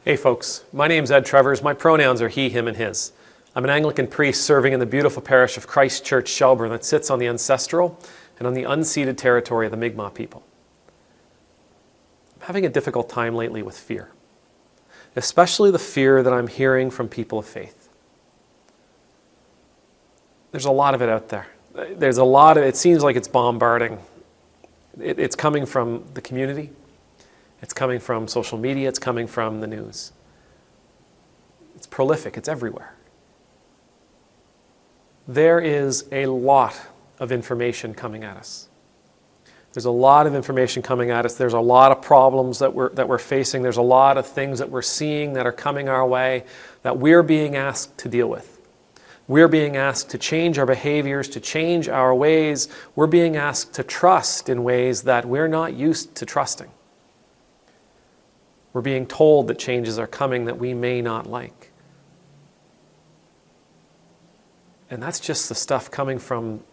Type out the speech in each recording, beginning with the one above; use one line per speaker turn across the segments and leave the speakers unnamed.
Hey folks, my name's Ed Trevors. My pronouns are he, him, and his. I'm an Anglican priest serving in the beautiful parish of Christchurch-shelburne that sits on the ancestral and on the unceded territory of the Mi'kmaq people. I'm having a difficult time lately with fear, especially the fear that I'm hearing from people of faith. There's a lot of it out there. It seems like it's bombarding. It's coming from the community. It's coming from social media. It's coming from the news. It's prolific. It's everywhere. There is a lot of information coming at us. There's a lot of information coming at us. There's a lot of problems that we're facing. There's a lot of things that we're seeing that are coming our way that we're being asked to deal with. We're being asked to change our behaviors, to change our ways. We're being asked to trust in ways that we're not used to trusting. We're being told that changes are coming that we may not like. And that's just the stuff coming from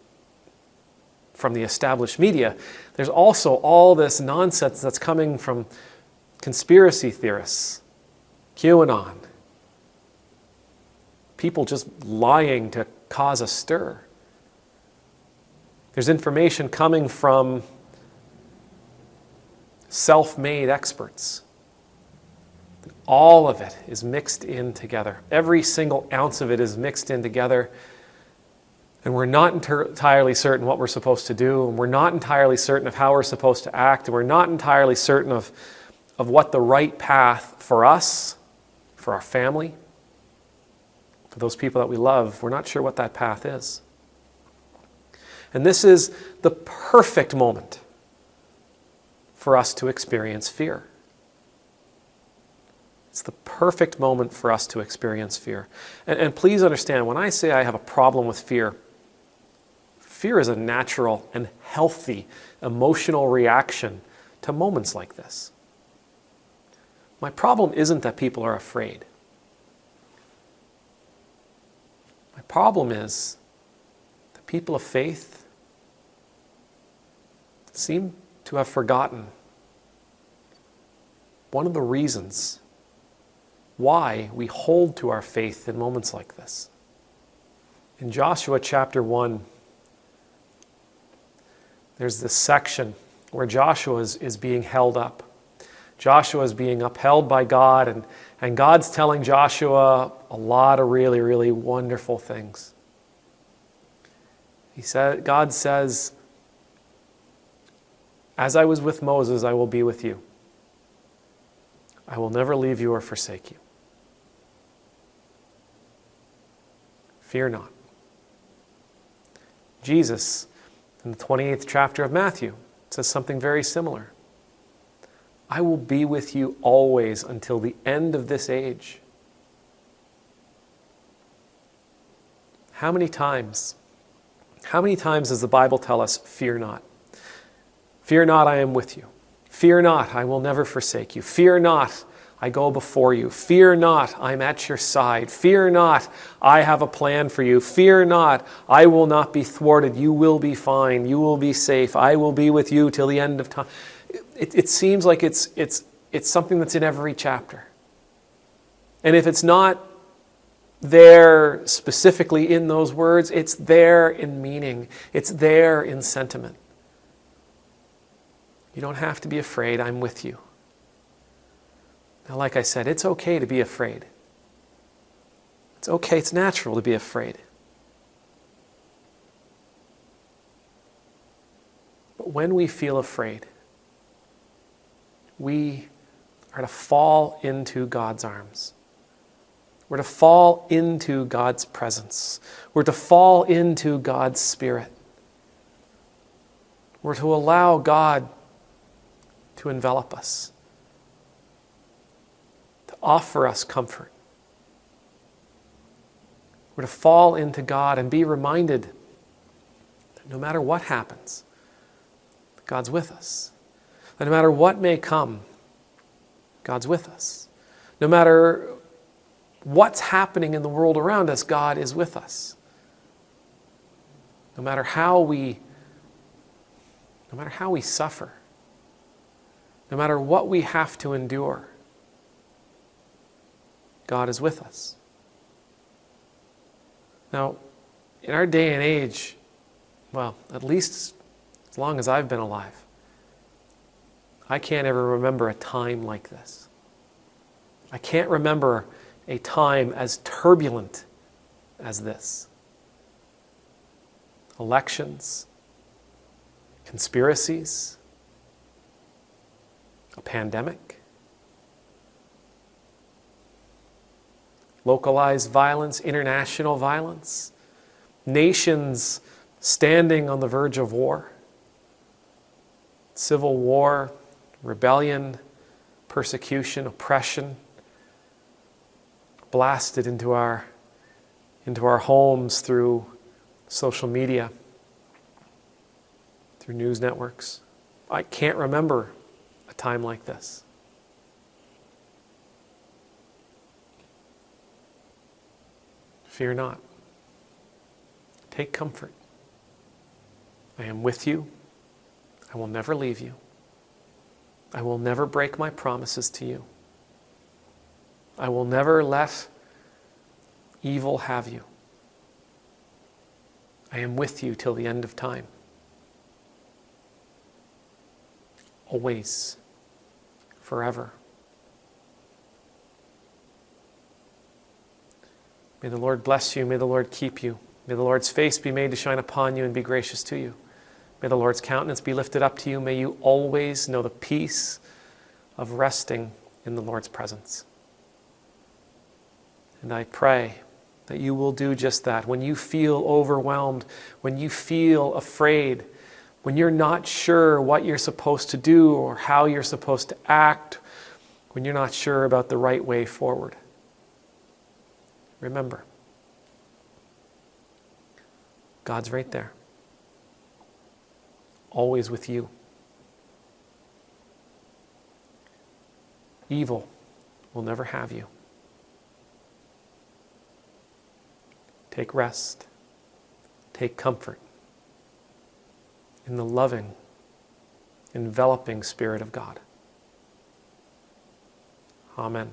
the established media. There's also all this nonsense that's coming from conspiracy theorists, QAnon, people just lying to cause a stir. There's information coming from self-made experts. All of it is mixed in together. Every single ounce of it is mixed in together. And we're not entirely certain what we're supposed to do. And we're not entirely certain of how we're supposed to act. And we're not entirely certain of what the right path for us, for our family, for those people that we love. We're not sure what that path is. And this is the perfect moment for us to experience fear. It's the perfect moment for us to experience fear. And please understand, when I say I have a problem with fear, fear is a natural and healthy emotional reaction to moments like this. My problem isn't that people are afraid. My problem is that people of faith seem to have forgotten one of the reasons why we hold to our faith in moments like this. In Joshua chapter 1, there's this section where Joshua is being held up. Joshua is being upheld by God, and God's telling Joshua a lot of really, really wonderful things. God says, "As I was with Moses, I will be with you. I will never leave you or forsake you. Fear not." Jesus, in the 28th chapter of Matthew, says something very similar. "I will be with you always until the end of this age." How many times does the Bible tell us, "Fear not"? "Fear not, I am with you. Fear not, I will never forsake you. Fear not, I go before you. Fear not, I'm at your side. Fear not, I have a plan for you. Fear not, I will not be thwarted. You will be fine. You will be safe. I will be with you till the end of time." It seems like it's something that's in every chapter. And if it's not there specifically in those words, it's there in meaning. It's there in sentiment. You don't have to be afraid. I'm with you. Now, like I said, it's okay to be afraid. It's okay. It's natural to be afraid. But when we feel afraid, we are to fall into God's arms. We're to fall into God's presence. We're to fall into God's Spirit. We're to allow God to envelop us, to offer us comfort. We're to fall into God and be reminded that no matter what happens, God's with us. That no matter what may come, God's with us. No matter what's happening in the world around us, God is with us. No matter how we suffer, no matter what we have to endure, God is with us. Now, in our day and age, well, at least as long as I've been alive, I can't ever remember a time like this. I can't remember a time as turbulent as this. Elections, conspiracies, a pandemic, localized violence, international violence, nations standing on the verge of war, civil war, rebellion, persecution, oppression, blasted into our homes through social media, through news networks. I can't remember a time like this. Fear not. Take comfort. I am with you. I will never leave you. I will never break my promises to you. I will never let evil have you. I am with you till the end of time. Always. Forever. May the Lord bless you. May the Lord keep you. May the Lord's face be made to shine upon you and be gracious to you. May the Lord's countenance be lifted up to you. May you always know the peace of resting in the Lord's presence. And I pray that you will do just that. When you feel overwhelmed, when you feel afraid, when you're not sure what you're supposed to do or how you're supposed to act, when you're not sure about the right way forward, remember, God's right there, always with you. Evil will never have you. Take rest, take comfort in the loving, enveloping Spirit of God. Amen.